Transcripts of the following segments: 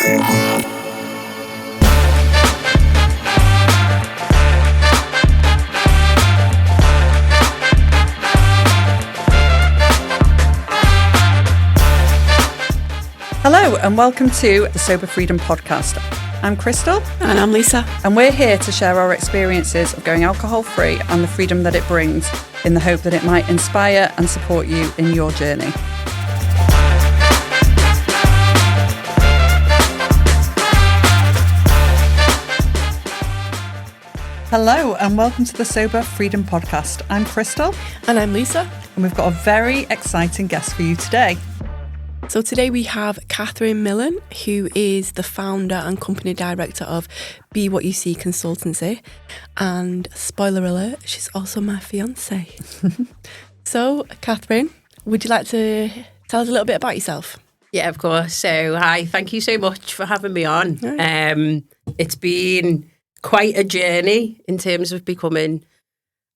Hello and welcome to the Sober Freedom Podcast. I'm Christal. And I'm Lisa. And we're here to share our experiences of going alcohol-free and the freedom that it brings in the hope that it might inspire and support you in your journey. Hello and welcome to the Sober Freedom Podcast. I'm Christal. And I'm Lisa. And we've got a very exciting guest for you today. So today we have Catherine Millan, who is the founder and company director of Be What You See Consultancy. And spoiler alert, she's also my fiance. So, Catherine, would you like to tell us a little bit about yourself? Yeah, of course. So, hi, thank you so much for having me on. Right. It's been quite a journey in terms of becoming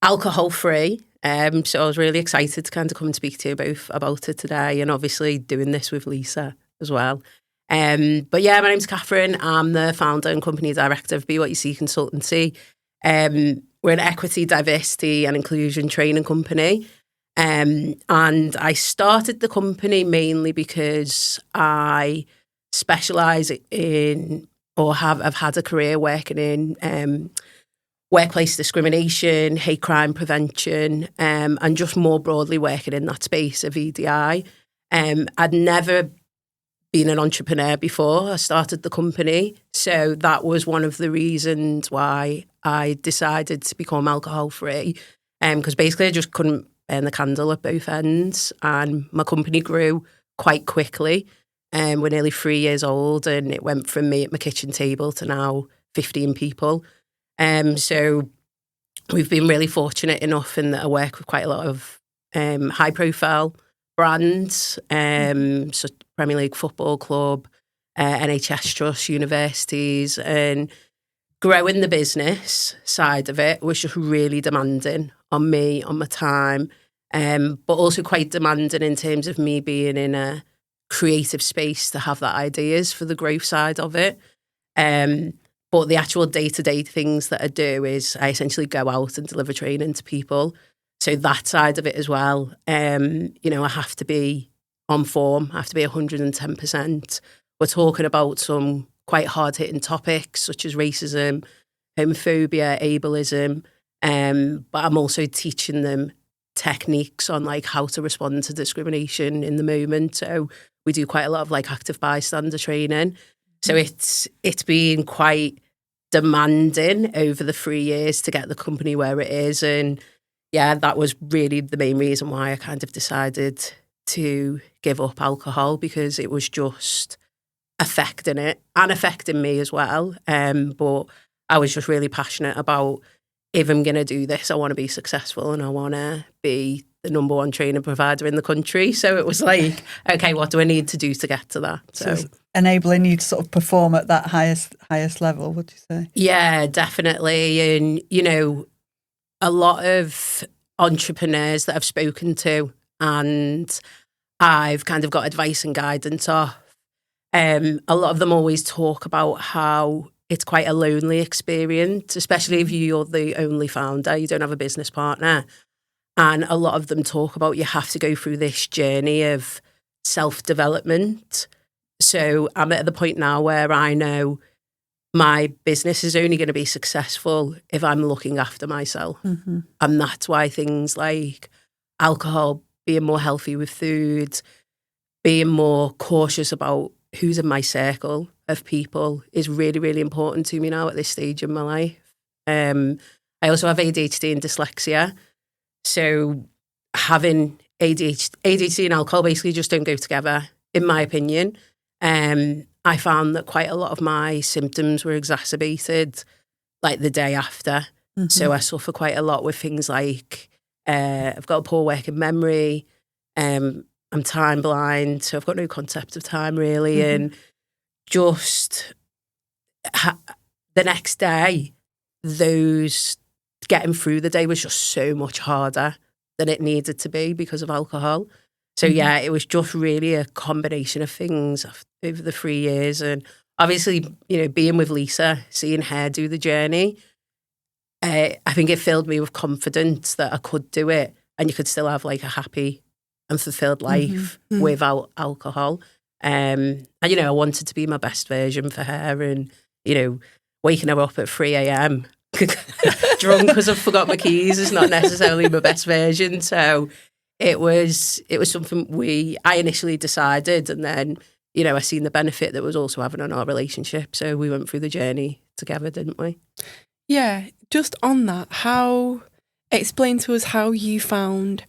alcohol-free. So I was really excited to kind of come and speak to you both about it today, and obviously doing this with Lisa as well. But yeah, my name's Catherine. I'm the founder and company director of Be What You See Consultancy. We're an equity, diversity and inclusion training company. And I started the company mainly because I specialise in, or have had a career working in workplace discrimination, hate crime prevention, and just more broadly working in that space of EDI. I'd never been an entrepreneur before I started the company, so that was one of the reasons why I decided to become alcohol-free, because basically I just couldn't burn the candle at both ends, and my company grew quite quickly. We're nearly 3 years old, and it went from me at my kitchen table to now 15 people. So we've been really fortunate enough in that I work with quite a lot of high profile brands, so Premier League Football Club, NHS Trust, universities, and growing the business side of it was just really demanding on me, on my time, but also quite demanding in terms of me being in a creative space to have that ideas for the growth side of it. But the actual day-to-day things that I do is I essentially go out and deliver training to people. So that side of it as well, I have to be on form. I have to be 110%. We're talking about some quite hard-hitting topics such as racism, homophobia, ableism, but I'm also teaching them techniques on like how to respond to discrimination in the moment. So we do quite a lot of like active bystander training. So it's been quite demanding over the 3 years to get the company where it is. And yeah, that was really the main reason why I kind of decided to give up alcohol, because it was just affecting it and affecting me as well. But I was just really passionate about, if I'm going to do this, I want to be successful and I want to be the number one training provider in the country. So it was like, okay, what do I need to do to get to that? So enabling you to sort of perform at that highest level, would you say? Yeah, definitely. And, a lot of entrepreneurs that I've spoken to and I've kind of got advice and guidance off, a lot of them always talk about how it's quite a lonely experience, especially if you're the only founder, you don't have a business partner. And a lot of them talk about you have to go through this journey of self-development. So I'm at the point now where I know my business is only going to be successful if I'm looking after myself. Mm-hmm. And that's why things like alcohol, being more healthy with food, being more cautious about who's in my circle of people is really, really important to me now at this stage in my life. I also have ADHD and dyslexia. So having ADHD and alcohol basically just don't go together, in my opinion. I found that quite a lot of my symptoms were exacerbated like the day after. Mm-hmm. So I suffer quite a lot with things like I've got a poor working memory, I'm time blind, so I've got no concept of time really. Mm-hmm. And just the next day, getting through the day was just so much harder than it needed to be because of alcohol. So yeah, it was just really a combination of things over the 3 years. And obviously, being with Lisa, seeing her do the journey, I think it filled me with confidence that I could do it, and you could still have like a happy and fulfilled life without alcohol. And I wanted to be my best version for her, and waking her up at 3 a.m. drunk because I forgot my keys is not necessarily my best version. So it was something I initially decided, and then I seen the benefit that was also having on our relationship. So we went through the journey together, didn't we? Yeah, just on that, explain to us how you found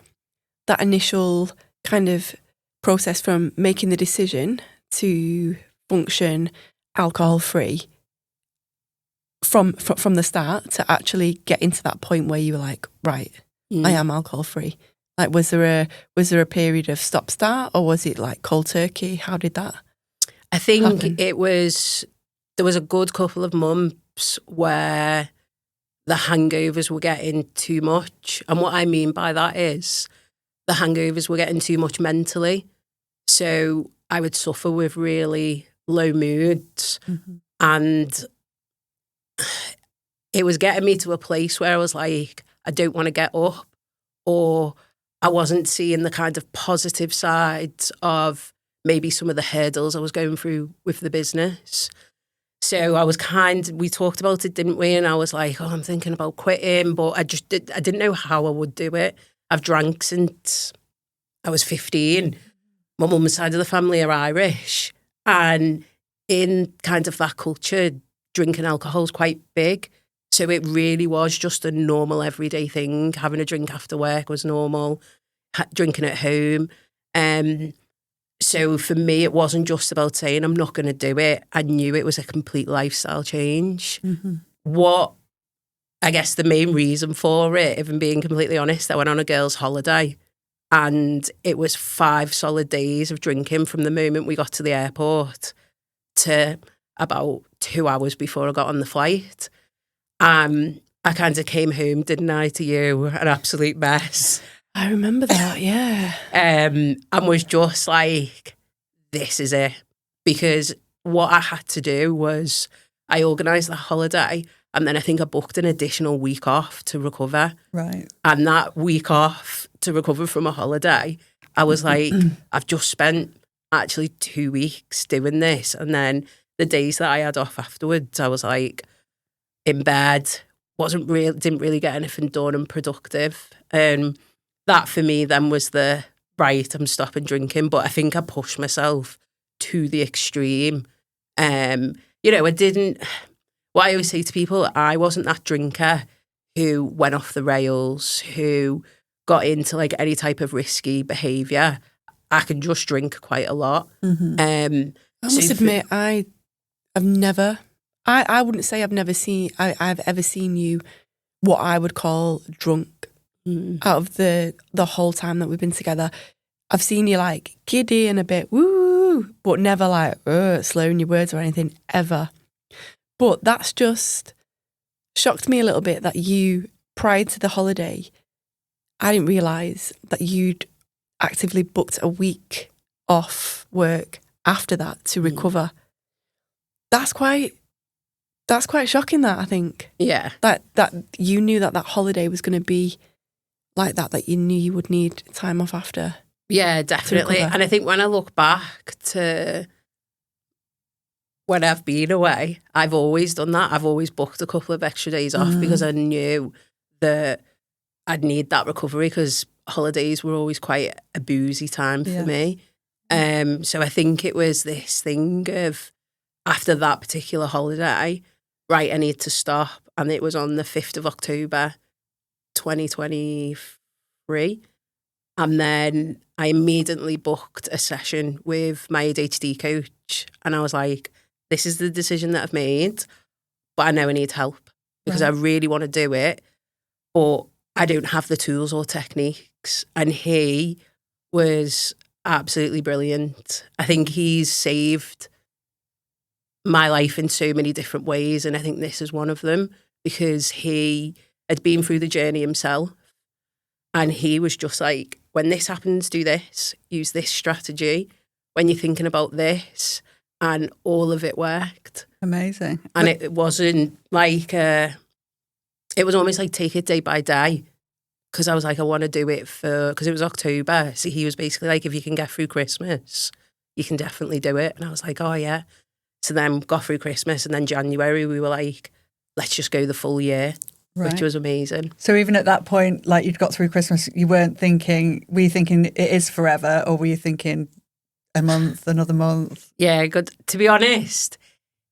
that initial kind of process from making the decision to function alcohol-free from the start to actually get into that point where you were like, right, I am alcohol-free. Like, was there a period of stop-start, or was it like cold turkey? How did that I think happen? there was a good couple of months where the hangovers were getting too much. And what I mean by that is the hangovers were getting too much mentally. So I would suffer with really low moods. And it was getting me to a place where I was like, I don't want to get up, or I wasn't seeing the kind of positive sides of maybe some of the hurdles I was going through with the business. So I was we talked about it, didn't we? And I was like, I'm thinking about quitting, but I didn't know how I would do it. I've drank since I was 15. My mum's side of the family are Irish. And in kind of that culture, drinking alcohol is quite big. So it really was just a normal everyday thing. Having a drink after work was normal, drinking at home. So for me, it wasn't just about saying I'm not going to do it. I knew it was a complete lifestyle change. What, I guess the main reason for it, if I'm being completely honest, I went on a girls' holiday, and it was 5 solid days of drinking from the moment we got to the airport to about 2 hours before I got on the flight. I kind of came home, didn't I, to you, an absolute mess. I remember that, yeah. And was just like, this is it. Because what I had to do was I organised the holiday, and then I think I booked an additional week off to recover. Right. And that week off to recover from a holiday, I was like, I've just spent actually 2 weeks doing this. And then the days that I had off afterwards, I was like in bed, didn't really get anything done and productive. That for me then was right, I'm stopping drinking. But I think I pushed myself to the extreme. What I always say to people, I wasn't that drinker who went off the rails, who got into like any type of risky behaviour. I can just drink quite a lot. I must admit, I wouldn't say I've ever seen you what I would call drunk out of the whole time that we've been together. I've seen you like giddy and a bit woo, but never like slurring your words or anything ever. But that's just shocked me a little bit that you, prior to the holiday, I didn't realise that you'd actively booked a week off work after that to recover. That's quite shocking, that, I think. Yeah. That you knew that holiday was going to be like that you knew you would need time off after. Yeah, definitely. And I think when I look back to when I've been away, I've always done that. I've always booked a couple of extra days off because I knew that I'd need that recovery, because holidays were always quite a boozy time for me. So I think it was this thing of, after that particular holiday, right, I need to stop. And it was on the 5th of October, 2023. And then I immediately booked a session with my ADHD coach. And I was like, this is the decision that I've made, but I know I need help because I really want to do it, but I don't have the tools or techniques. And he was absolutely brilliant. I think he's saved my life in so many different ways. And I think this is one of them, because he had been through the journey himself. And he was just like, when this happens, do this, use this strategy. When you're thinking about this, and all of it worked. Amazing. And it wasn't like, it was almost like take it day by day. Because I was like, I want to do it because it was October. So he was basically like, if you can get through Christmas, you can definitely do it. And I was like, oh yeah. So then got through Christmas, and then January we were like, let's just go the full year, Right. which was amazing. So even at that point, like you'd got through Christmas, you weren't thinking, were you thinking it is forever, or were you thinking a month, another month? Yeah, good. To be honest,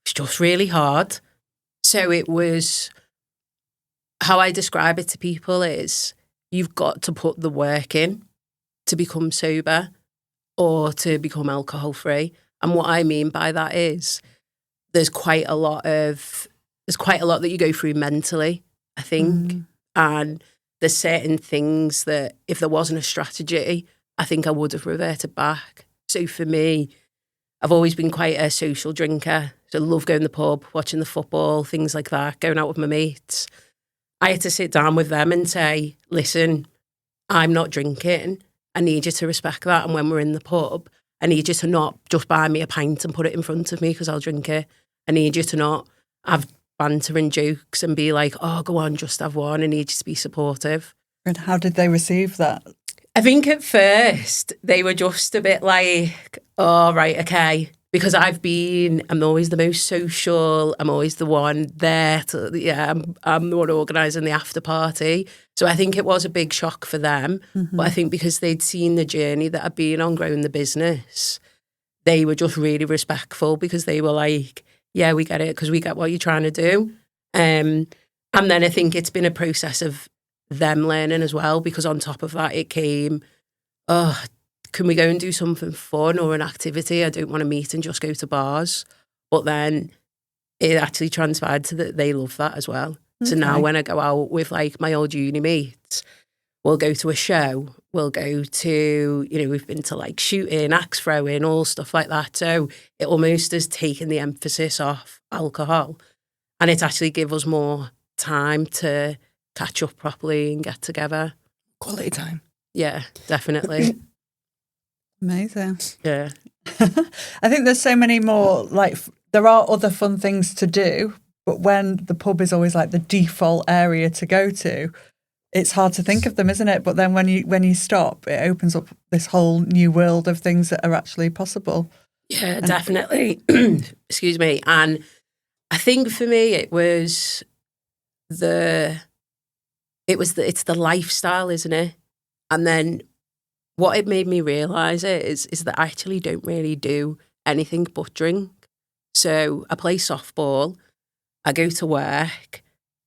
it's just really hard. So it was, how I describe it to people is, you've got to put the work in to become sober or to become alcohol free. And what I mean by that is there's quite a lot that you go through mentally, I think. And there's certain things that if there wasn't a strategy, I think I would have reverted back. So for me, I've always been quite a social drinker. So I love going to the pub, watching the football, things like that, going out with my mates. I had to sit down with them and say, listen, I'm not drinking. I need you to respect that. And when we're in the pub, I need you to not just buy me a pint and put it in front of me because I'll drink it. I need you to not have banter and jokes and be like, oh, go on, just have one. I need you to be supportive. And how did they receive that? I think at first they were just a bit like, oh, right, okay. Because I'm always the most social. I'm always the one there. I'm the one organising the after party. So I think it was a big shock for them. But I think because they'd seen the journey that I'd been on growing the business, they were just really respectful because they were like, yeah, we get it because we get what you're trying to do. And then I think it's been a process of them learning as well, because on top of that, it came, oh, can we go and do something fun or an activity? I don't want to meet and just go to bars. But then it actually transpired to that they love that as well. Okay. So now when I go out with like my old uni mates, we'll go to a show, we'll go to, we've been to like shooting, axe throwing, all stuff like that. So it almost has taken the emphasis off alcohol, and it's actually give us more time to catch up properly and get together. Quality time. Yeah, definitely. Amazing. Yeah. I think there's so many more, like, there are other fun things to do, but when the pub is always like the default area to go to, it's hard to think of them, isn't it? But then when you stop, it opens up this whole new world of things that are actually possible. Yeah, definitely. Excuse me. And I think for me, it's the lifestyle, isn't it? And then what it made me realise is that I actually don't really do anything but drink. So I play softball, I go to work,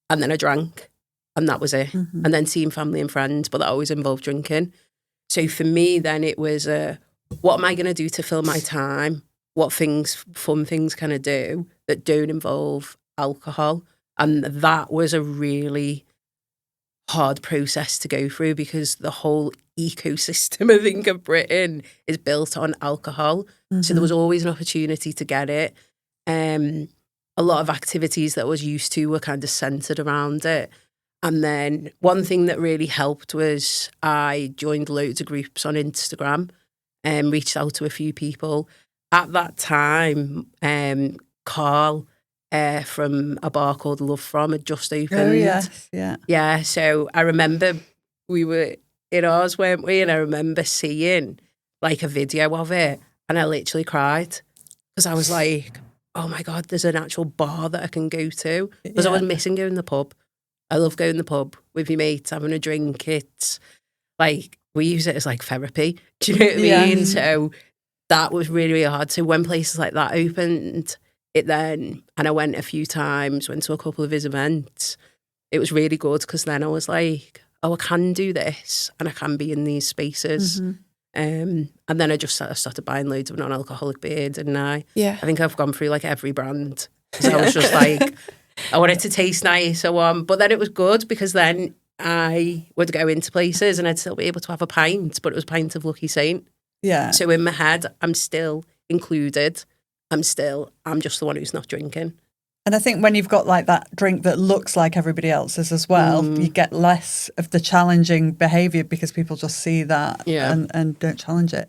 and then I drank, and that was it. And then seeing family and friends, but that always involved drinking. So for me, then it was, what am I going to do to fill my time? What fun things can I do that don't involve alcohol? And that was a really hard process to go through, because the whole ecosystem, I think, of Britain is built on alcohol. So there was always an opportunity to get it. A lot of activities that I was used to were kind of centred around it. And then one thing that really helped was I joined loads of groups on Instagram and reached out to a few people. At that time, Carl from a bar called Love From had just opened. Oh, yes, yeah. Yeah, so I remember we were in ours, weren't we? And I remember seeing like a video of it, and I literally cried because I was like, oh my God, there's an actual bar that I can go to. Because I was missing going to the pub. I love going to the pub with your mates, having a drink. It's like, we use it as like therapy. Do you know what I mean? So that was really, really hard. So when places like that opened, and I went a few times, went to a couple of his events, it was really good, because then I was like, oh, I can do this and I can be in these spaces. And then I started buying loads of non-alcoholic beer, didn't I? Yeah. I think I've gone through like every brand. So I was just like, I want it to taste nice. But then it was good, because then I would go into places and I'd still be able to have a pint, but it was a pint of Lucky Saint. Yeah. So in my head, I'm still included. I'm just the one who's not drinking. And I think when you've got like that drink that looks like everybody else's as well, you get less of the challenging behaviour, because people just see that and don't challenge it.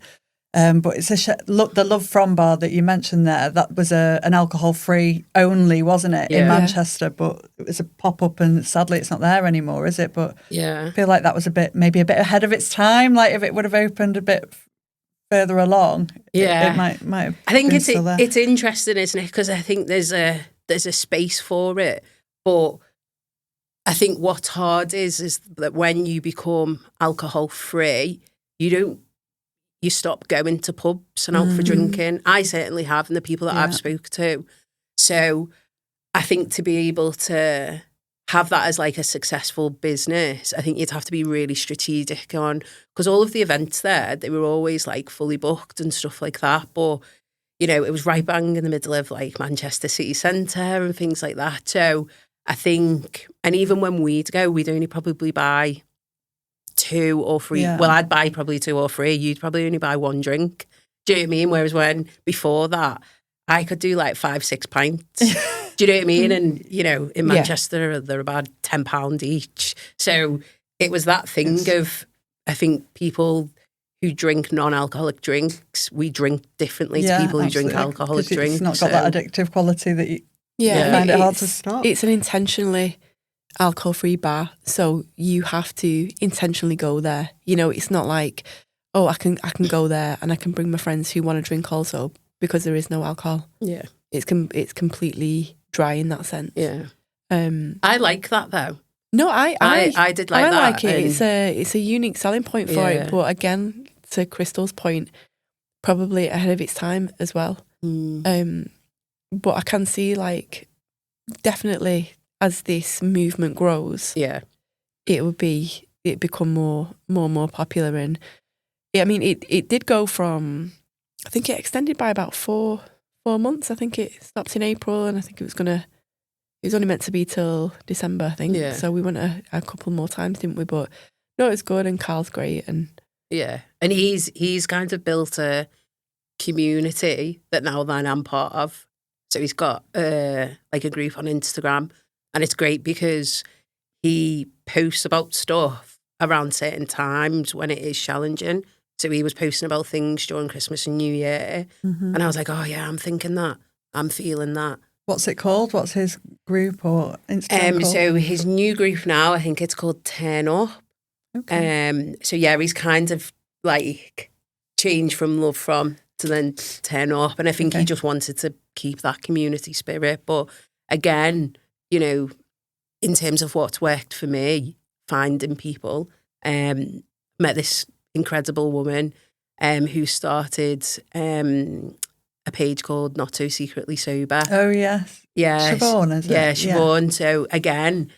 But it's look, the Love From bar that you mentioned there, that was an alcohol-free only, wasn't it, in Manchester? But it was a pop-up, and sadly it's not there anymore, is it? But I feel like that was maybe a bit ahead of its time. Like if it would have opened a bit further along, it might have. I think been it's interesting, isn't it? Because I think there's a space for it, but I think what's hard is that when you become alcohol-free, you stop going to pubs and out for drinking. I certainly have, and the people that I've spoke to. So I think to be able to have that as like a successful business, I think you'd have to be really strategic on, because all of the events there, they were always like fully booked and stuff like that. But, you know, it was right bang in the middle of like Manchester city centre and things like that. So I think, and even when we'd go, we'd only probably buy 2 or 3. Yeah. Well, I'd buy probably 2 or 3. You'd probably only buy 1 drink. Do you know what I mean? Whereas when before that, I could do like 5-6 pints. Do you know what I mean? And, you know, in Manchester, they're about £10 each. So it was that thing of, I think people who drink non-alcoholic drinks, we drink differently to people who drink alcoholic drinks. It's not got that addictive quality that you find it hard to stop. It's an intentionally alcohol-free bar, so you have to intentionally go there. You know, it's not like, oh, I can go there and I can bring my friends who want to drink also, because there is no alcohol. Yeah, it's completely dry in that sense. Yeah, I like that though. No, I did like that. I like it. It's a unique selling point for it. But again, to Christal's point, probably ahead of its time as well. But I can see, like, definitely as this movement grows, it become more popular. And I mean, it did go from, I think it extended by about 4 months. I think it stopped in April, and I think it was only meant to be till December, I think. So we went a couple more times, didn't we? But no, it's good, and Carl's great, and and he's kind of built a community that now then I'm part of. So he's got like a group on Instagram, and it's great because he posts about stuff around certain times when it is challenging. So he was posting about things during Christmas and New Year, and I was like, oh yeah, I'm thinking that, I'm feeling that. What's it called? What's his group or Instagram called? So his new group now, I think it's called Turn Up. Okay. So yeah, he's kind of like changed from Love From to then Turn Up, and I think he just wanted to keep that community spirit. But again, you know, in terms of what's worked for me, finding people, met this incredible woman who started a page called Not So Secretly Sober. Oh, yes. Yeah. Siobhan, is it? Yeah, Siobhan. So again,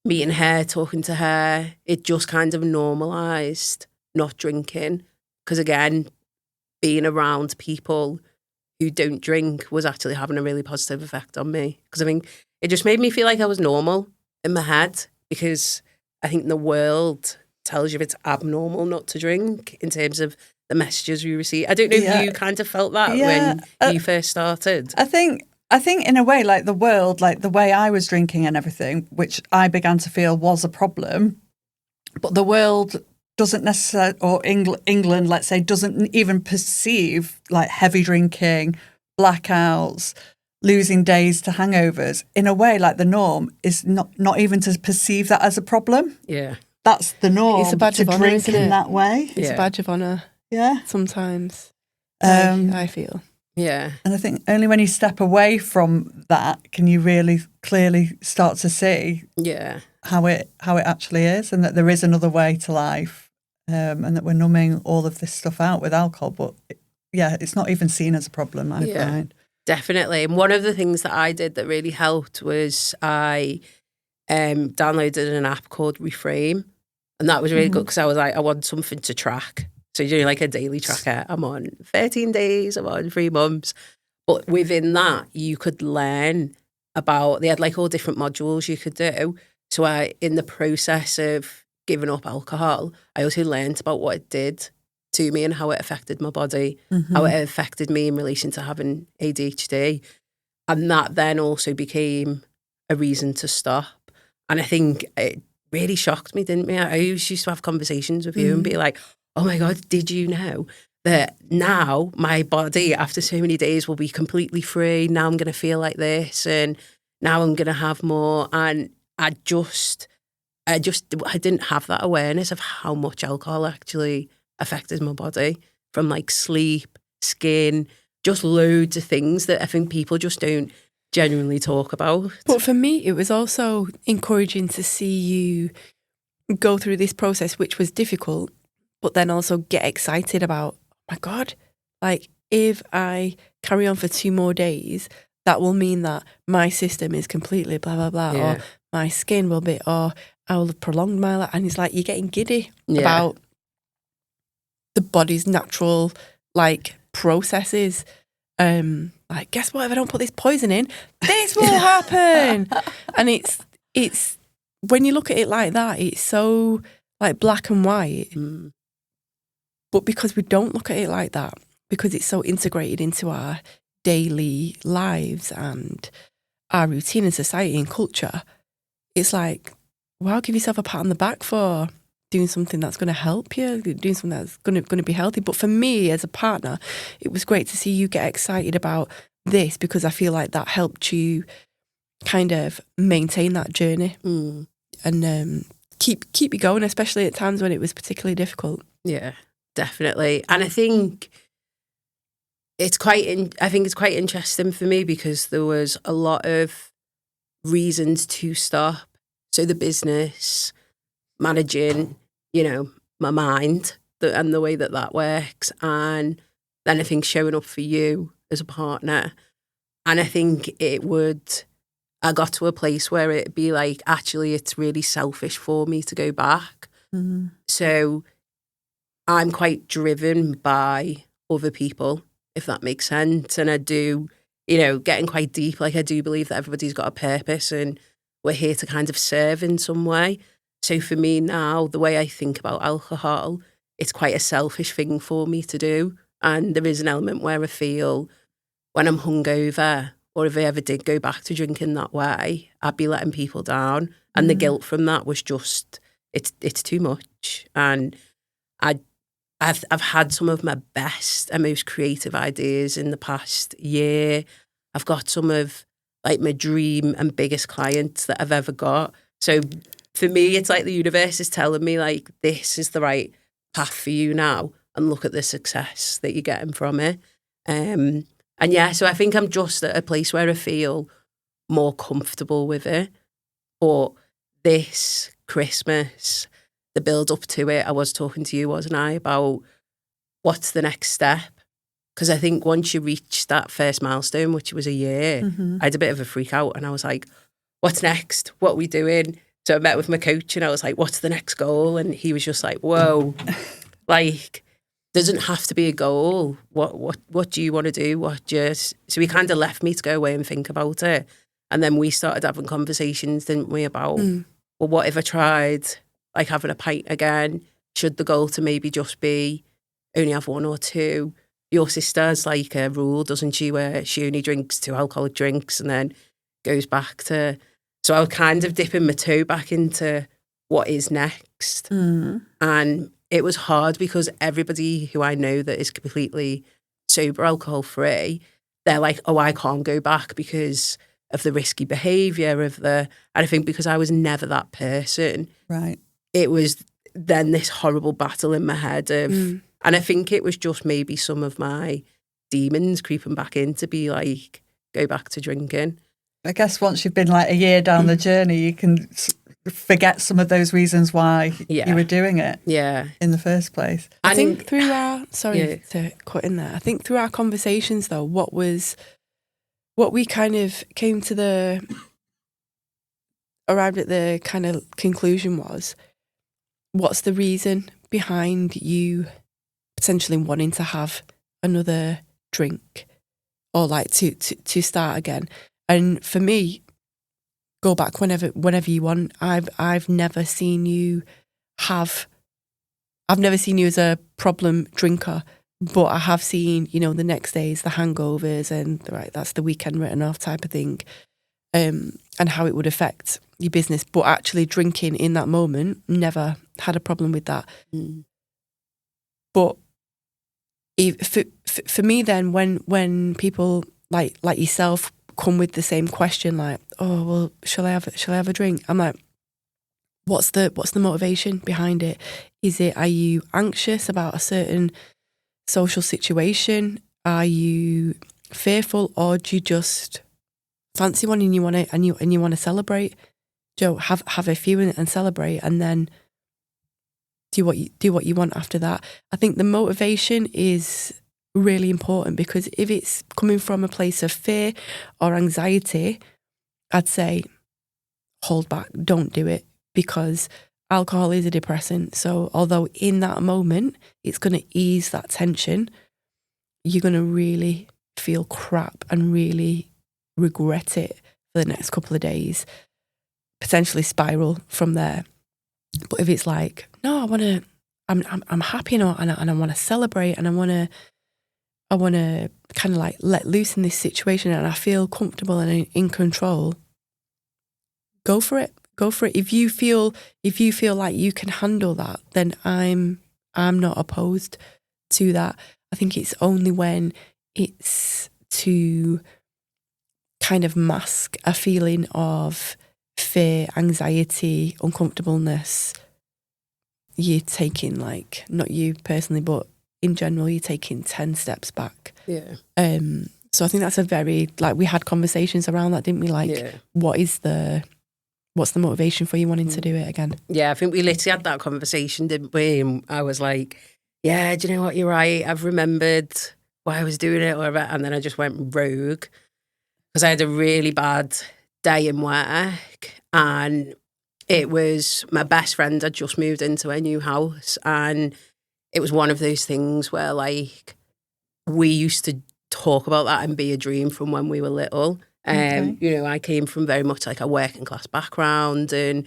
meeting her, talking to her, it just kind of normalised not drinking. Because again, being around people who don't drink was actually having a really positive effect on me. Because I think it just made me feel like I was normal in my head, because I think the world tells you it's abnormal not to drink in terms of the messages we receive. I don't know if you kind of felt that when you first started. I think in a way, like the world, like the way I was drinking and everything, which I began to feel was a problem, but the world doesn't necessarily, or England, let's say, doesn't even perceive like heavy drinking, blackouts, losing days to hangovers. In a way, like the norm is not even to perceive that as a problem. Yeah. That's the norm. It's a badge of honour, isn't it? In that way. It's a badge of honour. Yeah. Sometimes, I feel. Yeah. And I think only when you step away from that can you really clearly start to see how it actually is, and that there is another way to life, and that we're numbing all of this stuff out with alcohol. But it's not even seen as a problem, I find. Definitely. And one of the things that I did that really helped was I downloaded an app called Reframe. And that was really good because I was like, I want something to track. So you do like a daily tracker. I'm on 13 days, I'm on 3 months. But within that, you could learn about, they had like all different modules you could do. So in the process of giving up alcohol, I also learned about what it did to me and how it affected my body, how it affected me in relation to having ADHD. And that then also became a reason to stop. And I think it really shocked me, didn't me? I always used to have conversations with you and be like, oh my God, did you know that now my body after so many days will be completely free. Now I'm going to feel like this, and now I'm going to have more. And I didn't have that awareness of how much alcohol actually affected my body, from like sleep, skin, just loads of things that I think people just don't genuinely talk about. But for me, it was also encouraging to see you go through this process, which was difficult, but then also get excited about, oh my God, like if I carry on for 2 more days, that will mean that my system is completely blah, blah, blah, or my skin will be, or I will have prolonged my life. And it's like you're getting giddy about the body's natural like processes. Like, guess what? If I don't put this poison in, this will happen. And it's when you look at it like that, it's so like black and white. But because we don't look at it like that, because it's so integrated into our daily lives and our routine and society and culture, it's like, wow, give yourself a pat on the back for doing something that's going to help you, doing something that's going to be healthy. But for me as a partner, it was great to see you get excited about this, because I feel like that helped you kind of maintain that journey and keep you going, especially at times when it was particularly difficult. Yeah, definitely. And I think it's quite interesting for me, because there was a lot of reasons to stop. So the business, managing, my mind and the way that works. And then I think showing up for you as a partner. And I think I got to a place where it'd be like, actually, it's really selfish for me to go back. Mm-hmm. So I'm quite driven by other people, if that makes sense. And I do, getting quite deep, like I do believe that everybody's got a purpose and we're here to kind of serve in some way. So for me now, the way I think about alcohol, it's quite a selfish thing for me to do. And there is an element where I feel when I'm hungover, or if I ever did go back to drinking that way, I'd be letting people down. And the guilt from that was just, it's too much. And I've had some of my best and most creative ideas in the past year. I've got some of like my dream and biggest clients that I've ever got. So for me, it's like the universe is telling me like, this is the right path for you now, and look at the success that you're getting from it. And yeah, so I think I'm just at a place where I feel more comfortable with it. But this Christmas, the build up to it, I was talking to you, wasn't I, about what's the next step? Because I think once you reach that first milestone, which was a year, I had a bit of a freak out, and I was like, what's next? What are we doing? So I met with my coach and I was like, what's the next goal? And he was just like, whoa, like, doesn't have to be a goal. What do you want to do? So he kind of left me to go away and think about it. And then we started having conversations, didn't we, about, well, what if I tried like having a pint again? Should the goal to maybe just be only have 1 or 2? Your sister has like a rule, doesn't she, where she only drinks 2 alcoholic drinks and then goes back to... So I was kind of dipping my toe back into what is next. And it was hard because everybody who I know that is completely sober, alcohol free, they're like, oh, I can't go back because of the risky behaviour and I think because I was never that person. Right. It was then this horrible battle in my head of, and I think it was just maybe some of my demons creeping back in to be like, go back to drinking. I guess once you've been like a year down the journey, you can forget some of those reasons why you were doing it in the first place. I think through our, sorry to cut in there, I think through our conversations though, what we kind of came to arrived at the kind of conclusion was, what's the reason behind you potentially wanting to have another drink or like to start again? And for me, go back whenever you want. I've never seen you as a problem drinker, but I have seen, the next days, the hangovers and right, that's the weekend written off type of thing, and how it would affect your business. But actually drinking in that moment, never had a problem with that. But for me then, when people like yourself come with the same question, like, oh well, shall I have a drink? I'm like, what's the motivation behind it? Are you anxious about a certain social situation? Are you fearful, or do you just fancy one and you want to celebrate? Joe, have a few and celebrate, and then do what you want after that. I think the motivation is really important, because if it's coming from a place of fear or anxiety, I'd say hold back, don't do it, because alcohol is a depressant. So although in that moment it's going to ease that tension, you're going to really feel crap and really regret it for the next couple of days, potentially spiral from there. But if it's like, no, I'm happy now, and I want to celebrate, and I want to kind of like let loose in this situation, and I feel comfortable and in control, go for it. If you feel like you can handle that, then I'm not opposed to that. I think it's only when it's to kind of mask a feeling of fear, anxiety, uncomfortableness, you're taking, like, not you personally, but in general, you're taking 10 steps back. Yeah. So I think that's a very, like, we had conversations around that, didn't we? Like, what's the motivation for you wanting to do it again? Yeah, I think we literally had that conversation, didn't we? And I was like, yeah, do you know what? You're right. I've remembered why I was doing it, and then I just went rogue because I had a really bad day in work, and it was my best friend had just moved into a new house, and it was one of those things where, like, we used to talk about that and be a dream from when we were little. You know, I came from very much like a working class background, and,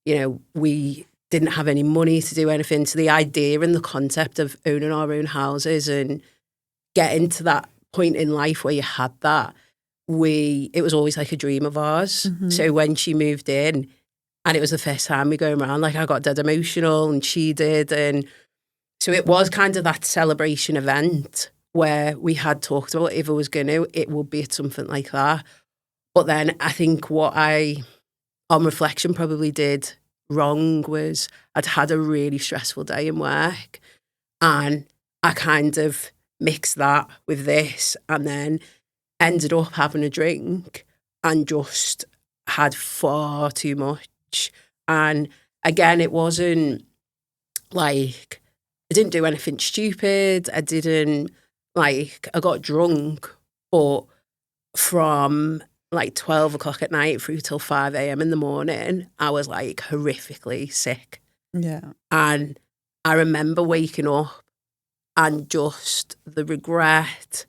you know, we didn't have any money to do anything. So the idea and the concept of owning our own houses and getting to that point in life where you had that, it was always like a dream of ours. Mm-hmm. So when she moved in, and it was the first time we go around, like, I got dead emotional, and she did. And so it was kind of that celebration event where we had talked about, if I was going to, it would be at something like that. But then I think what I, on reflection, probably did wrong was I'd had a really stressful day in work, and I kind of mixed that with this, and then ended up having a drink and just had far too much. And again, it wasn't like, I didn't do anything stupid. I got drunk, but from like 12 o'clock at night through till 5 a.m. in the morning, I was like horrifically sick. Yeah. And I remember waking up and just the regret,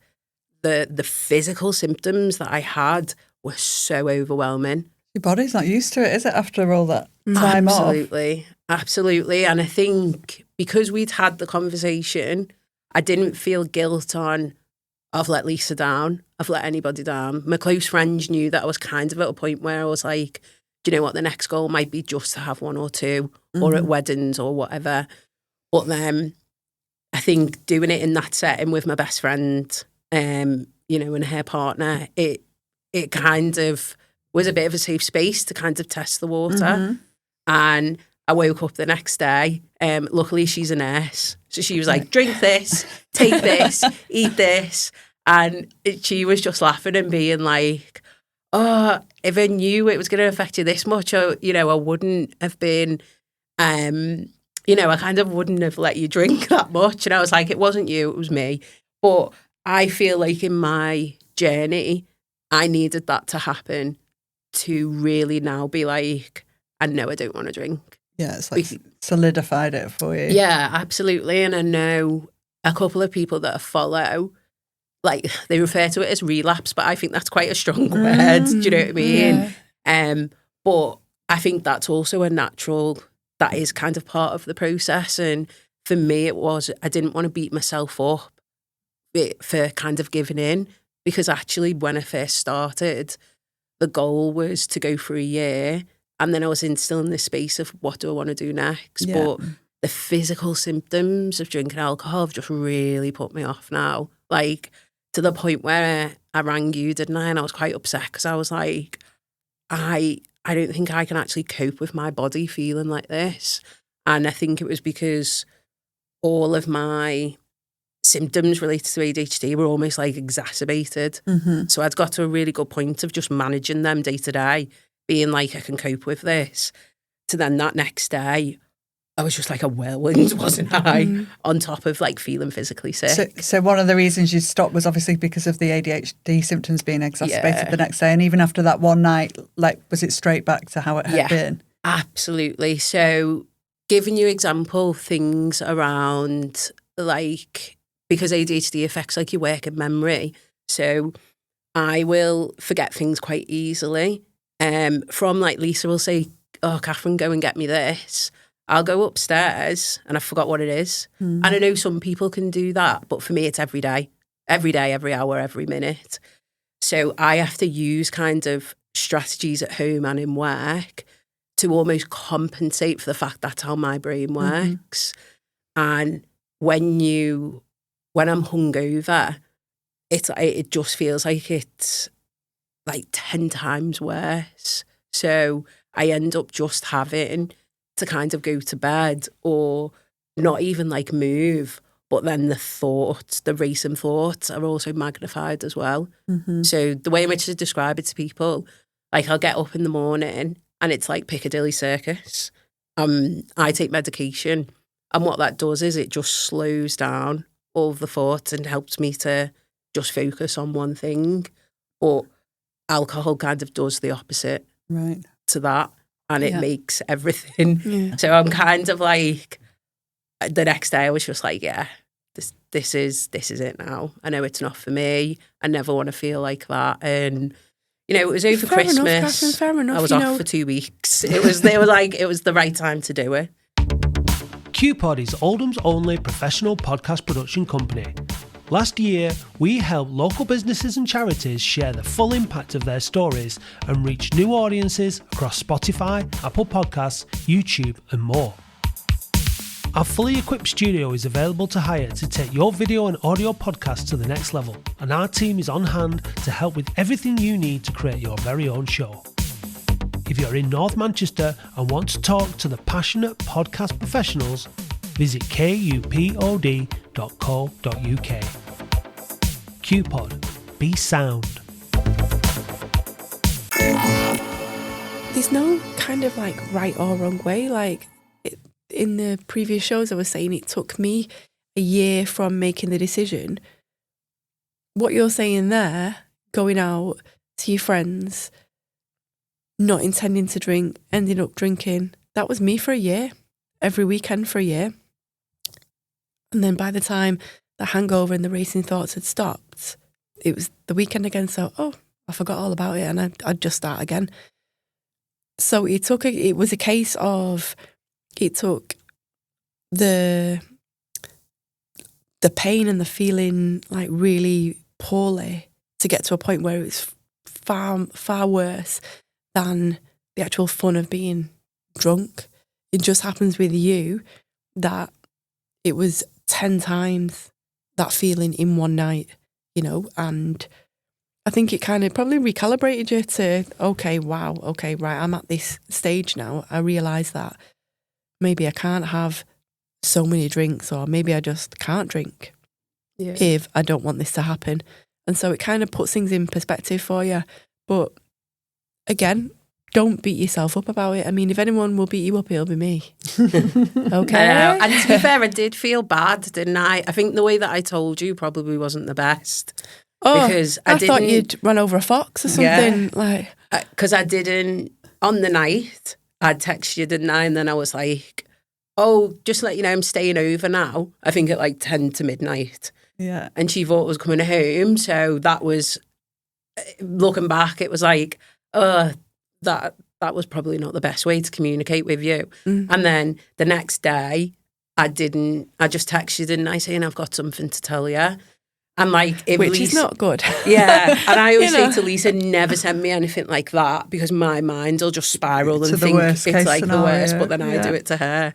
the physical symptoms that I had were so overwhelming. Your body's not used to it, is it, after all that time off? Absolutely. And I think because we'd had the conversation, I didn't feel guilt I've let Lisa down, I've let anybody down. My close friends knew that I was kind of at a point where I was like, do you know what, the next goal might be just to have one or two, or at weddings or whatever. But then I think doing it in that setting with my best friend, you know, and her partner, it kind of was a bit of a safe space to kind of test the water. Mm-hmm. And I woke up the next day. Luckily, she's a nurse. So she was like, drink this, take this, eat this. And she was just laughing and being like, oh, if I knew it was going to affect you this much, I wouldn't have been, I kind of wouldn't have let you drink that much. And I was like, it wasn't you, it was me. But I feel like in my journey, I needed that to happen to really now be like, I know I don't want to drink. Yeah, it's like solidified it for you. Yeah, absolutely. And I know a couple of people that I follow, like, they refer to it as relapse, but I think that's quite a strong word. Do you know what I mean? Yeah. But I think that's also that is kind of part of the process. And for me, it was, I didn't want to beat myself up for kind of giving in, because actually when I first started, the goal was to go for a year. And then I was still in this space of, what do I want to do next? Yeah. But the physical symptoms of drinking alcohol have just really put me off now. Like, to the point where I rang you, didn't I? And I was quite upset because I was like, I don't think I can actually cope with my body feeling like this. And I think it was because all of my symptoms related to ADHD were almost like exacerbated. So I'd got to a really good point of just managing them day to day, being like, I can cope with this. To then that next day, I was just like a whirlwind, wasn't I? On top of like feeling physically sick. So one of the reasons you stopped was obviously because of the ADHD symptoms being exacerbated the next day. And even after that one night, like, was it straight back to how it had been? Absolutely. So giving you example things around, like, because ADHD affects like your working memory. So I will forget things quite easily. From like Lisa will say, oh, Catherine, go and get me this. I'll go upstairs and I forgot what it is. And I know some people can do that, but for me, it's every day, every hour, every minute. So I have to use kind of strategies at home and in work to almost compensate for the fact that's how my brain works. And when I'm hungover, it just feels like it's like 10 times worse. So I end up just having to kind of go to bed or not even like move, but then the racing thoughts are also magnified as well. So the way in which I describe it to people, like, I'll get up in the morning and it's like Piccadilly Circus. I take medication, and what that does is it just slows down all of the thoughts and helps me to just focus on one thing. But alcohol kind of does the opposite to that. And it makes everything. So I'm kind of like, the next day I was just like, yeah, this is it now. I know it's not for me. I never want to feel like that. And, you know, it was over Christmas. Enough, Catherine, fair enough. I was off for 2 weeks. They were like, it was the right time to do it. QPod is Oldham's only professional podcast production company. Last year, we helped local businesses and charities share the full impact of their stories and reach new audiences across Spotify, Apple Podcasts, YouTube and more. Our fully equipped studio is available to hire to take your video and audio podcast to the next level, and our team is on hand to help with everything you need to create your very own show. If you're in North Manchester and want to talk to the passionate podcast professionals, visit kupod.co.uk. QPod. Be sound. There's no kind of like right or wrong way. Like in the previous shows I was saying, it took me a year from making the decision. What you're saying there, going out to your friends, not intending to drink, ending up drinking, that was me for a year. Every weekend for a year. And then by the time the hangover and the racing thoughts had stopped, it was the weekend again. So, I forgot all about it and I'd just start again. So it was a case of, it took the pain and the feeling like really poorly to get to a point where it was far, far worse than the actual fun of being drunk. It just happens with you that it was 10 times that feeling in one night, you know, and I think it kind of probably recalibrated you to, right, I'm at this stage now. I realise that maybe I can't have so many drinks, or maybe I just can't drink if I don't want this to happen. And so it kind of puts things in perspective for you. But again, don't beat yourself up about it. I mean, if anyone will beat you up, it'll be me. Okay. And to be fair, I did feel bad, didn't I? I think the way that I told you probably wasn't the best. Because I thought you'd run over a fox or something. Because I didn't, on the night, I'd text you, didn't I? And then I was like, just to let you know, I'm staying over now. I think at like 10 to midnight. Yeah. And she thought I was coming home. So that was, looking back, it was like, that was probably not the best way to communicate with you. Mm-hmm. And then the next day, I just texted you, didn't I, saying I've got something to tell you. And like, which is not good. Yeah. And I always say to Lisa, never send me anything like that, because my mind will just spiral and think it's like the worst, but then I do it to her.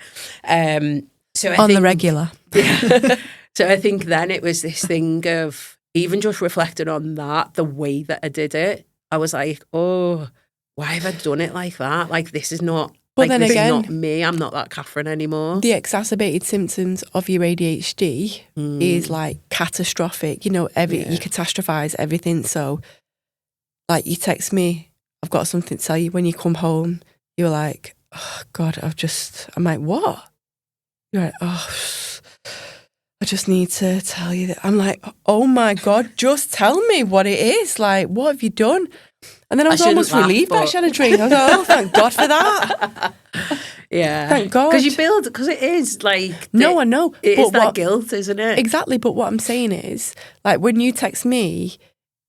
So On the regular. Yeah. So I think then it was this thing of even just reflecting on that, the way that I did it, I was like, oh, why have I done it like that? Like, this is not, But like, then this again, is not me. I'm not that Catherine anymore. the exacerbated symptoms of your ADHD is like catastrophic. You know, you catastrophize everything. So, like, you text me, I've got something to tell you. When you come home, you're like, oh God, I'm like, what? You're like, oh, I just need to tell you that. I'm like, oh my God, just tell me what it is. Like, what have you done? And then I was almost relieved that she had a drink. I was like, oh, thank God for that. Yeah. Thank God. Because it is like... No, I know. It is that guilt, isn't it? Exactly. But what I'm saying is, like, when you text me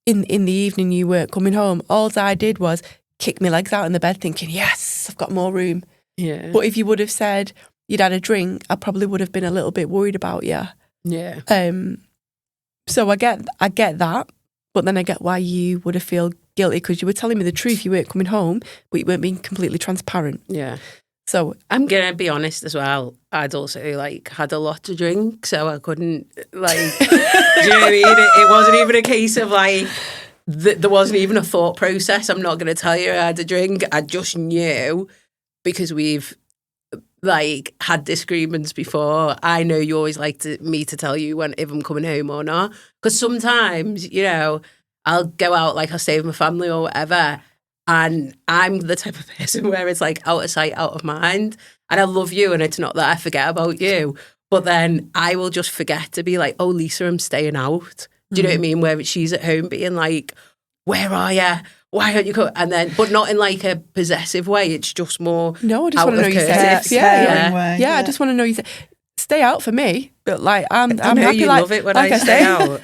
in the evening you were coming home, all I did was kick my legs out in the bed thinking, yes, I've got more room. Yeah. But if you would have said you'd had a drink, I probably would have been a little bit worried about you. Yeah. So I get that, but then I get why you would have feel guilty because you were telling me the truth. You weren't coming home, but you weren't being completely transparent. Yeah. So I'm gonna be honest as well. I'd also like had a lot to drink, so I couldn't like. Do you know what I mean? It wasn't even a case of like there wasn't even a thought process. I'm not gonna tell you I had a drink. I just knew because we've like had disagreements before. I know you always like me to tell you if I'm coming home or not. Because sometimes, you know, I'll go out, like I'll stay with my family or whatever, and I'm the type of person where it's like out of sight, out of mind. And I love you, and it's not that I forget about you, but then I will just forget to be like, oh, Lisa, I'm staying out. Do you know what I mean? Where she's at home being like, where are you? Why aren't you coming? And then, but not in like a possessive way. It's just more. No, I just want to know you safe. Yeah. I just want to know you safe. Stay out for me, but like I'm happy. You like, love it when like I stay out.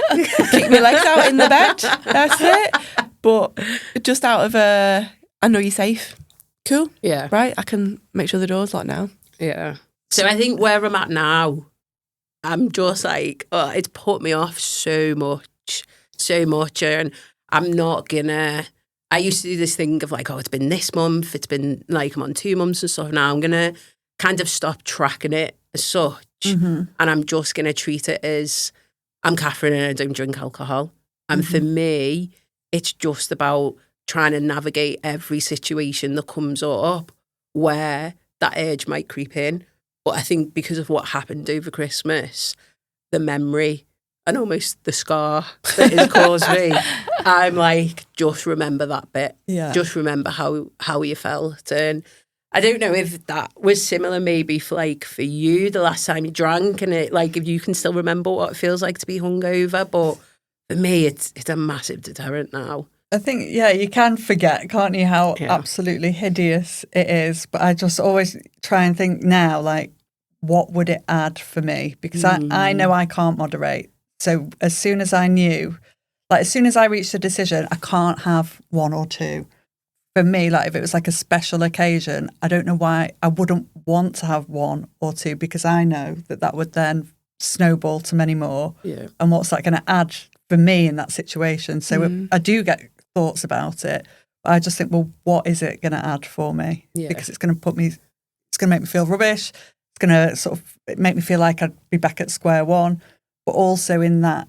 Kick my legs out in the bed. That's it. But just out of I know you're safe. Cool. Yeah. Right. I can make sure the door's locked now. Yeah. So I think where I'm at now, I'm just like, oh, it's put me off so much, and I'm not gonna. I used to do this thing of like, oh, it's been this month, it's been like I'm on 2 months and stuff. Now I'm going to kind of stop tracking it as such. And I'm just going to treat it as I'm Catherine and I don't drink alcohol. And for me, it's just about trying to navigate every situation that comes up where that urge might creep in. But I think because of what happened over Christmas, the memory and almost the scar that it caused me, I'm like, just remember that bit. Yeah. Just remember how you felt. And I don't know if that was similar maybe for you the last time you drank, and it like if you can still remember what it feels like to be hungover. But for me, it's a massive deterrent now. I think, yeah, you can forget, can't you, how absolutely hideous it is. But I just always try and think now, like, what would it add for me? Because I know I can't moderate. So as soon as I knew, like as soon as I reached a decision, I can't have one or two. For me, like if it was like a special occasion, I don't know why I wouldn't want to have one or two, because I know that would then snowball to many more. Yeah. And what's that going to add for me in that situation? So I do get thoughts about it. But I just think, well, what is it going to add for me? Yeah. Because it's going to make me feel rubbish. It's going to sort of make me feel like I'd be back at square one. But also in that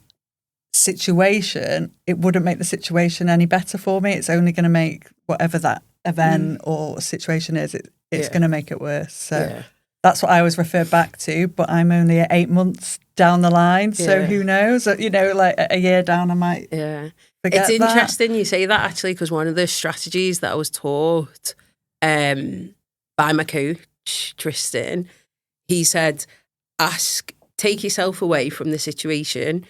situation, it wouldn't make the situation any better for me. It's only going to make whatever that event or situation is, it's going to make it worse. So that's what I always refer back to. But I'm only at 8 months down the line. So who knows? You know, like a year down, I might forget It's interesting you say that, actually, because one of the strategies that I was taught by my coach, Tristan, he said, take yourself away from the situation.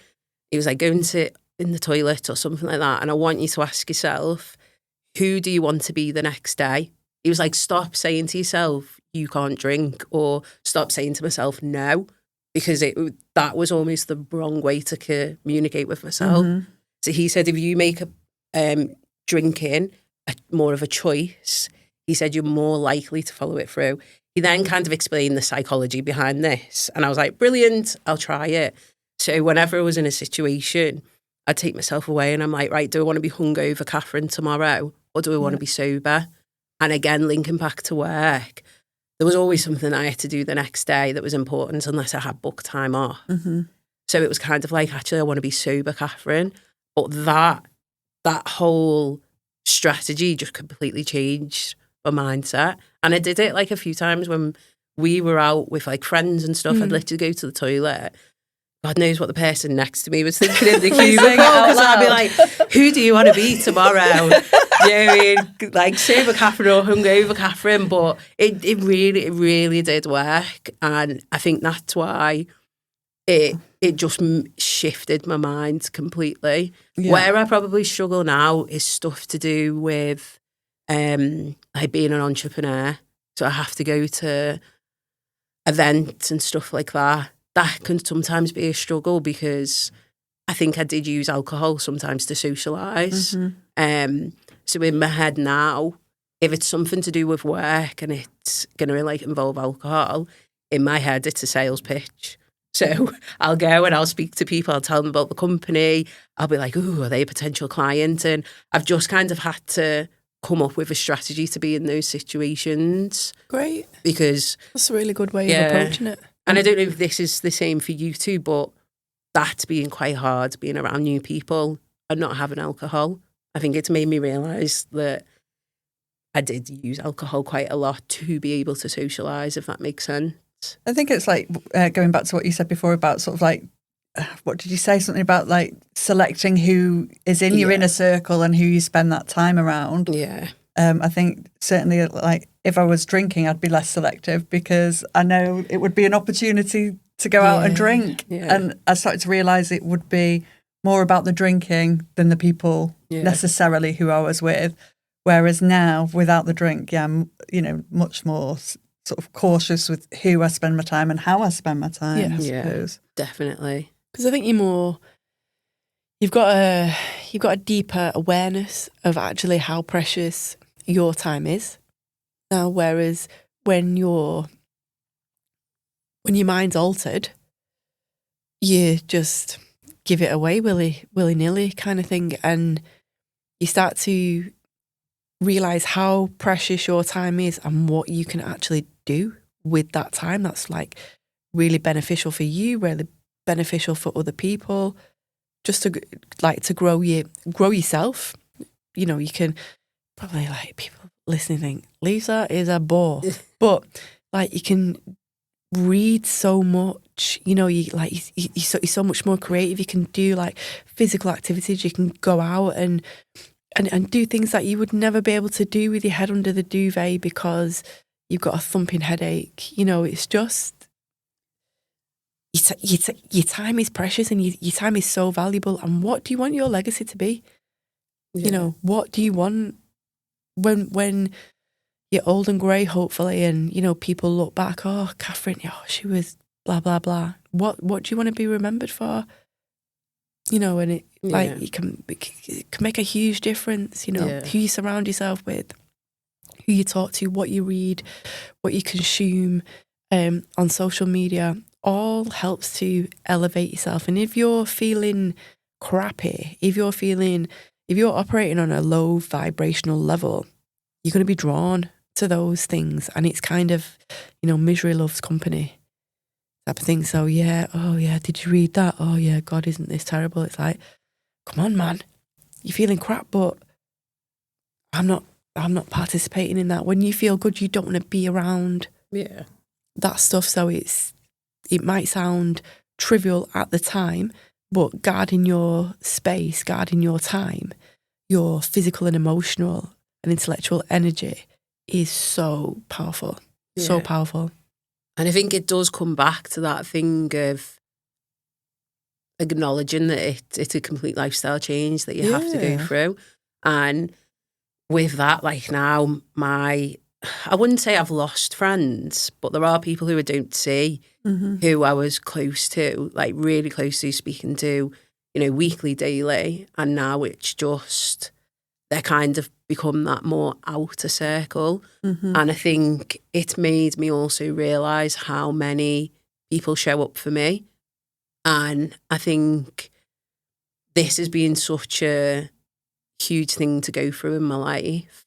He was like, go and sit in the toilet or something like that. And I want you to ask yourself, who do you want to be the next day? He was like, stop saying to yourself, you can't drink, or stop saying to myself, no, because that was almost the wrong way to communicate with myself. So he said, if you make drinking more of a choice, he said, you're more likely to follow it through. He then kind of explained the psychology behind this. And I was like, brilliant, I'll try it. So whenever I was in a situation, I'd take myself away and I'm like, right, do I want to be hungover Catherine tomorrow, or do I want to be sober? And again, linking back to work, there was always something I had to do the next day that was important unless I had book time off. So it was kind of like, actually, I want to be sober, Catherine. But that whole strategy just completely changed my mindset. And I did it like a few times when we were out with like friends and stuff. I'd literally go to the toilet. God knows what the person next to me was thinking in the cubicle, because I'd be like, who do you want to be tomorrow? You know what I mean? Like, sober Catherine or hungover Catherine. But it really did work. And I think that's why it just shifted my mind completely. Yeah. Where I probably struggle now is stuff to do with like being an entrepreneur. So I have to go to events and stuff like that. That can sometimes be a struggle, because I think I did use alcohol sometimes to socialise. So in my head now, if it's something to do with work and it's going to like involve alcohol, in my head it's a sales pitch. So I'll go and I'll speak to people, I'll tell them about the company, I'll be like, ooh, are they a potential client? And I've just kind of had to come up with a strategy to be in those situations. Great. Because that's a really good way of approaching it. And I don't know if this is the same for you too, but that's been quite hard, being around new people and not having alcohol. I think it's made me realise that I did use alcohol quite a lot to be able to socialise, if that makes sense. I think it's like going back to what you said before about sort of like, what did you say? Something about like selecting who is in your inner circle and who you spend that time around. Yeah. I think certainly like if I was drinking, I'd be less selective, because I know it would be an opportunity to go out and drink. Yeah. And I started to realise it would be more about the drinking than the people necessarily who I was with. Whereas now, without the drink, I'm, much more sort of cautious with who I spend my time and how I spend my time, I suppose. Definitely. Because I think you've got a deeper awareness of actually how precious your time is now, whereas when your mind's altered, you just give it away willy-nilly kind of thing, and you start to realise how precious your time is and what you can actually do with that time that's like really beneficial for you, really beneficial for other people, just to grow yourself. You can probably, like, people listening think Lisa is a bore, but like you can read so much. You're so much more creative. You can do like physical activities. You can go out and do things that you would never be able to do with your head under the duvet because you've got a thumping headache. It's just your time is precious, and your time is so valuable. And what do you want your legacy to be? Yeah. What do you want when you're old and grey, hopefully, and people look back, oh, Catherine, she was blah blah blah. What do you want to be remembered for? And it it can make a huge difference. Who you surround yourself with, who you talk to, what you read, what you consume on social media, all helps to elevate yourself. And if you're feeling crappy, if you're operating on a low vibrational level, you're going to be drawn to those things. And it's kind of, misery loves company type of thing. So did you read that? Oh yeah, God, isn't this terrible? It's like, come on, man, you're feeling crap, but I'm not participating in that. When you feel good, you don't want to be around that stuff. So it might sound trivial at the time, but guarding your space, guarding your time, your physical and emotional and intellectual energy is so powerful. Yeah. So powerful. And I think it does come back to that thing of acknowledging that it's a complete lifestyle change that you have to go through. And with that, like now, I wouldn't say I've lost friends, but there are people who I don't see, who I was close to, like really close to, speaking to, weekly, daily. And now it's just, they're kind of become that more outer circle. And I think it made me also realise how many people show up for me. And I think this has been such a huge thing to go through in my life.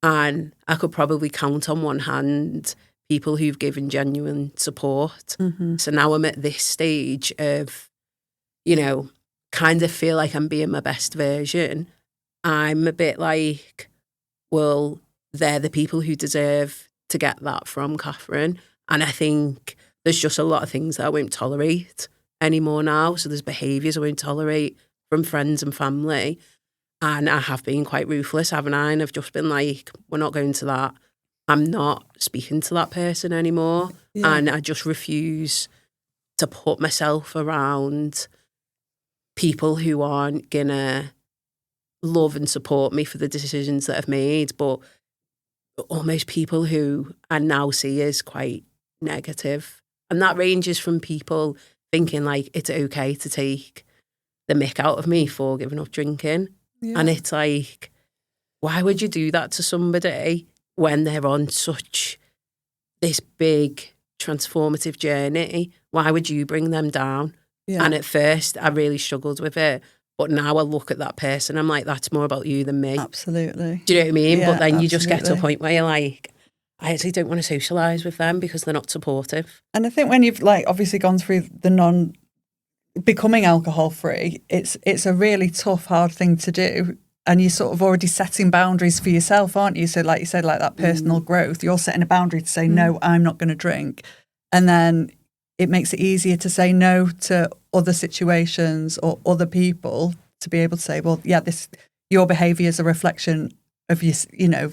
And I could probably count on one hand people who've given genuine support. So now I'm at this stage of, you know, kind of feel like I'm being my best version. I'm a bit like, well, they're the people who deserve to get that from Catherine. And I think there's just a lot of things that I won't tolerate anymore now. So there's behaviours I won't tolerate from friends and family. And I have been quite ruthless, haven't I? And I've just been like, we're not going to that. I'm not speaking to that person anymore. Yeah. And I just refuse to put myself around people who aren't going to love and support me for the decisions that I've made, but almost people who I now see as quite negative. And that ranges from people thinking like it's okay to take the mick out of me for giving up drinking. Yeah. And it's like, why would you do that to somebody when they're on such this big transformative journey? Why would you bring them down? Yeah. And at first I really struggled with it. But now I look at that person, I'm like, that's more about you than me. Absolutely. Do you know what I mean? Yeah, But then you just get to a absolutely. point where you're like, I actually don't want to socialise with them because they're not supportive. And I think when you've like obviously gone through the becoming alcohol free, it's a really tough, hard thing to do. And you're sort of already setting boundaries for yourself, aren't you? So like you said, like that personal growth, you're setting a boundary to say, no, I'm not going to drink. And then it makes it easier to say no to other situations or other people, to be able to say, well, yeah, your behaviour is a reflection of you know,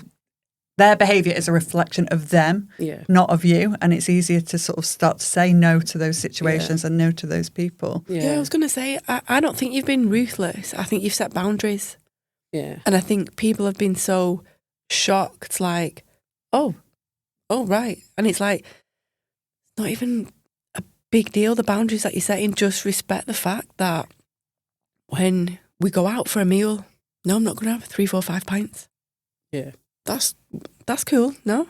their behaviour is a reflection of them, not of you. And it's easier to sort of start to say no to those situations and no to those people. Yeah, I was going to say, I don't think you've been ruthless. I think you've set boundaries. Yeah. And I think people have been so shocked, like, oh, right. And it's like, not even a big deal, the boundaries that you're setting. Just respect the fact that when we go out for a meal, no, I'm not going to have 3, 4, 5 pints. Yeah. That's cool, no?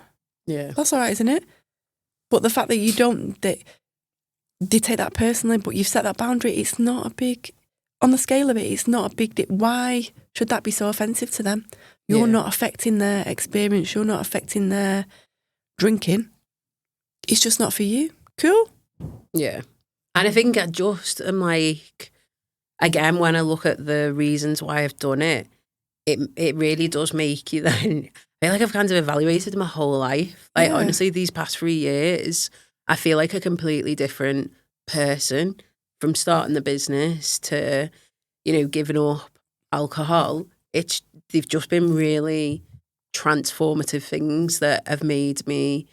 Yeah. That's all right, isn't it? But the fact that you don't they take that personally, but you've set that boundary, it's not a big, on the scale of it, it's not a big deal. Why should that be so offensive to them? You're not affecting their experience. You're not affecting their drinking. It's just not for you. Cool. Yeah. And I think I'm like, again, when I look at the reasons why I've done it, it really does make you then, I feel like I've kind of evaluated my whole life. Like, honestly, these past 3 years, I feel like a completely different person from starting the business to, you know, giving up alcohol. They've just been really transformative things that have made me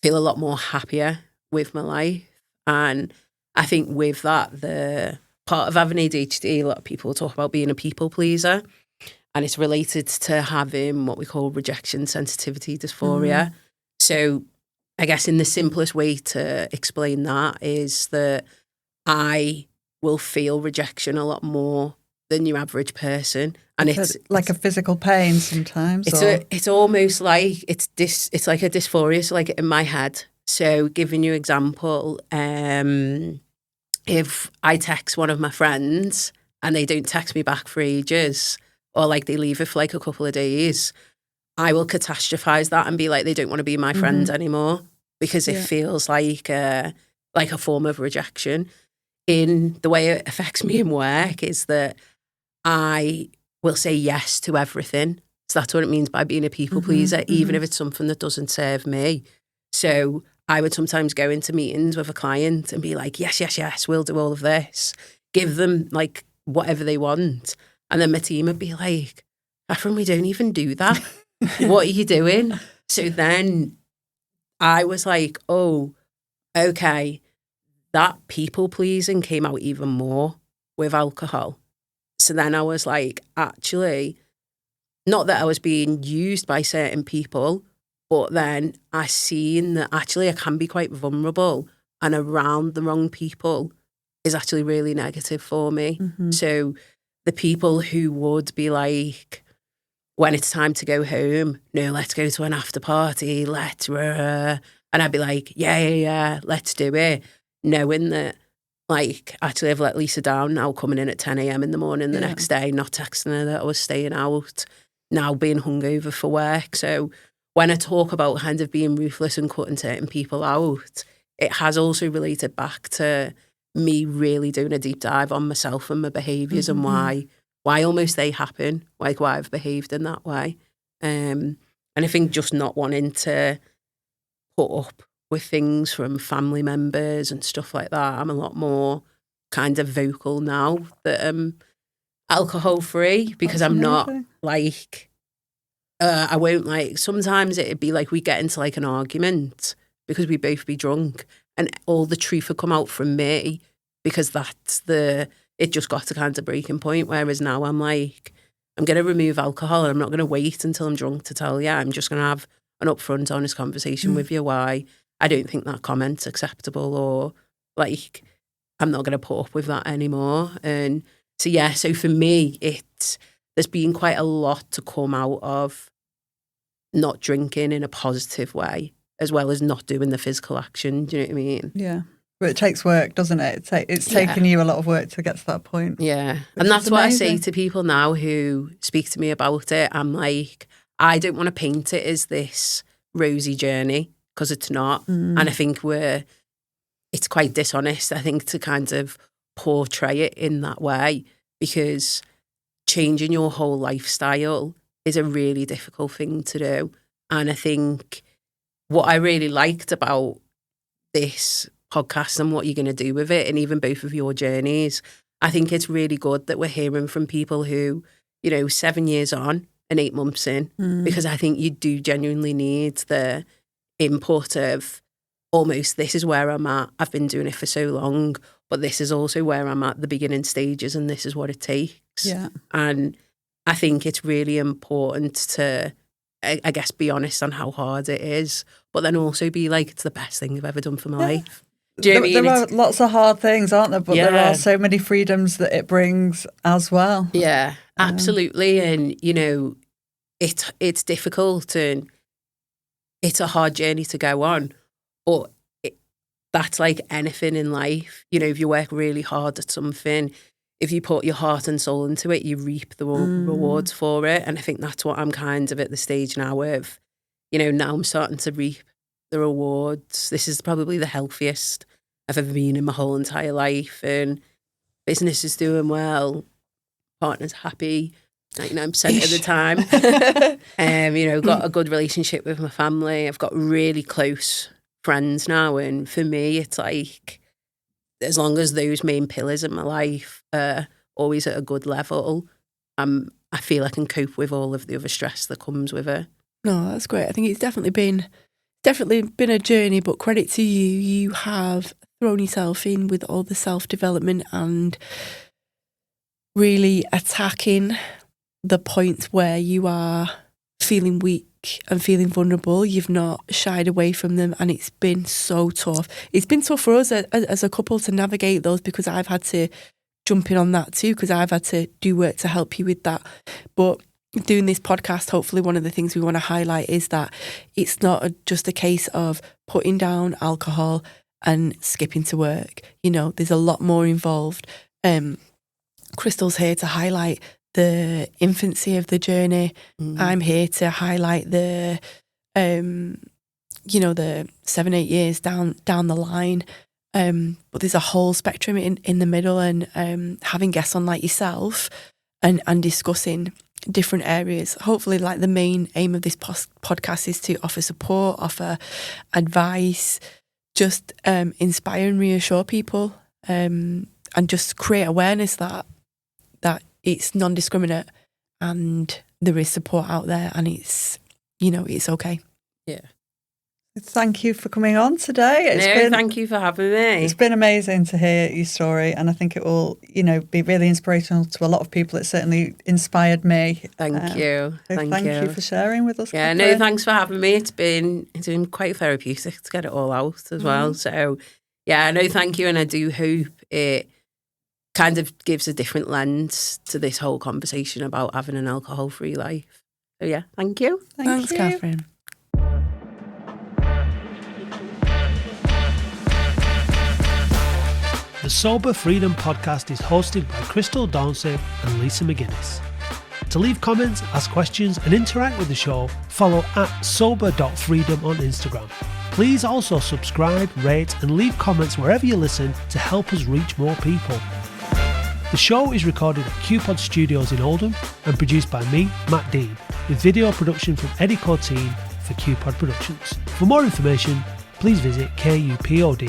feel a lot more happier with my life. And I think with that, the part of having ADHD, a lot of people talk about being a people pleaser. And it's related to having what we call rejection sensitivity dysphoria. So I guess in the simplest way to explain that is that I will feel rejection a lot more than your average person. And it's like a physical pain sometimes. It's almost like it's like a dysphoria, so like in my head. So giving you an example, if I text one of my friends and they don't text me back for ages, or like they leave it for like a couple of days, I will catastrophize that and be like, they don't want to be my friend anymore, because it feels like a form of rejection. In the way it affects me in work is that I will say yes to everything. So that's what it means by being a people pleaser, even if it's something that doesn't serve me. So I would sometimes go into meetings with a client and be like, yes, we'll do all of this. Give them like whatever they want. And then my team would be like, Catherine, we don't even do that. What are you doing? So then I was like, oh, okay, that people pleasing came out even more with alcohol. So then I was like, actually, not that I was being used by certain people, but then I seen that actually I can be quite vulnerable, and around the wrong people is actually really negative for me. So the people who would be like, when it's time to go home, no, let's go to an after party, and I'd be like, yeah, let's do it. Knowing that, like, actually I've let Lisa down now, coming in at 10 a.m. in the morning the next day, not texting her that I was staying out, now being hungover for work. So when I talk about kind of being ruthless and cutting certain people out, it has also related back to me really doing a deep dive on myself and my behaviours and why almost they happen, like why I've behaved in that way. And I think just not wanting to put up with things from family members and stuff like that, I'm a lot more kind of vocal now that I'm alcohol free, because I'm not like, I won't like, sometimes it'd be like we get into like an argument because we both be drunk and all the truth would come out from me, because it just got to kind of breaking point. Whereas now I'm like, I'm going to remove alcohol and I'm not going to wait until I'm drunk to tell you. I'm just going to have an upfront, honest conversation with you why I don't think that comment's acceptable, or like, I'm not going to put up with that anymore. And so, yeah, so for me, there's been quite a lot to come out of not drinking in a positive way, as well as not doing the physical action. Do you know what I mean? Yeah. But it takes work, doesn't it? It's taken you a lot of work to get to that point. Yeah. And that's what I say to people now who speak to me about it. I'm like, I don't want to paint it as this rosy journey, because it's not. And I think it's quite dishonest, I think, to kind of portray it in that way, because changing your whole lifestyle is a really difficult thing to do. And I think what I really liked about this podcast and what you're going to do with it, and even both of your journeys, I think it's really good that we're hearing from people who, 7 years on and 8 months in, because I think you do genuinely need the input of almost, this is where I'm at, I've been doing it for so long, but this is also where I'm at the beginning stages, and this is what it takes. Yeah. And I think it's really important to, I guess, be honest on how hard it is, but then also be like, it's the best thing I've ever done for my life. Do you know what I mean? There are lots of hard things, aren't there? But there are so many freedoms that it brings as well. Yeah, absolutely. And, it's difficult and it's a hard journey to go on. But that's like anything in life. If you work really hard at something, if you put your heart and soul into it, you reap the rewards for it. And I think that's what I'm kind of at the stage now of, now I'm starting to reap the rewards. This is probably the healthiest I've ever been in my whole entire life. And business is doing well. Partner's happy 99% of the time. Got a good relationship with my family. I've got really close friends now. And for me, it's like, as long as those main pillars in my life are always at a good level, I feel I can cope with all of the other stress that comes with it. No, that's great. I think it's definitely been a journey, but credit to you. You have thrown yourself in with all the self-development and really attacking the points where you are feeling weak and feeling vulnerable. You've not shied away from them, and it's been so tough. It's been tough for us as a couple to navigate those, because I've had to jump in on that too, because I've had to do work to help you with that. But doing this podcast, hopefully one of the things we want to highlight is that it's not just a case of putting down alcohol and skipping to work. There's a lot more involved. Christal's here to highlight the infancy of the journey. I'm here to highlight the 7-8 years down the line. But there's a whole spectrum in the middle, and having guests on like yourself and discussing different areas. Hopefully, like, the main aim of this podcast is to offer support, offer advice, just inspire and reassure people, and just create awareness that it's non-discriminate and there is support out there, and it's okay. Yeah. Thank you for coming on today. Thank you for having me. It's been amazing to hear your story, and I think it will, be really inspirational to a lot of people. It certainly inspired me. Thank you. So thank you for sharing with us. Yeah, Catherine. thanks for having me. It's been quite therapeutic to get it all out as well. So, yeah, thank you, and I do hope it kind of gives a different lens to this whole conversation about having an alcohol-free life. So, yeah, thank you. Thanks, Catherine. The Sober Freedom podcast is hosted by Christal, Dauncey and Lisa McGinnis. To To leave comments, ask questions and interact with the show, follow @sober.freedom on Instagram. Please also subscribe, rate and leave comments wherever you listen to help us reach more people. The show is recorded at QPod Studios in Oldham and produced by me, Matt Dean, with video production from Eddie Corteen for QPod Productions. For more information, please visit kupod.co.uk.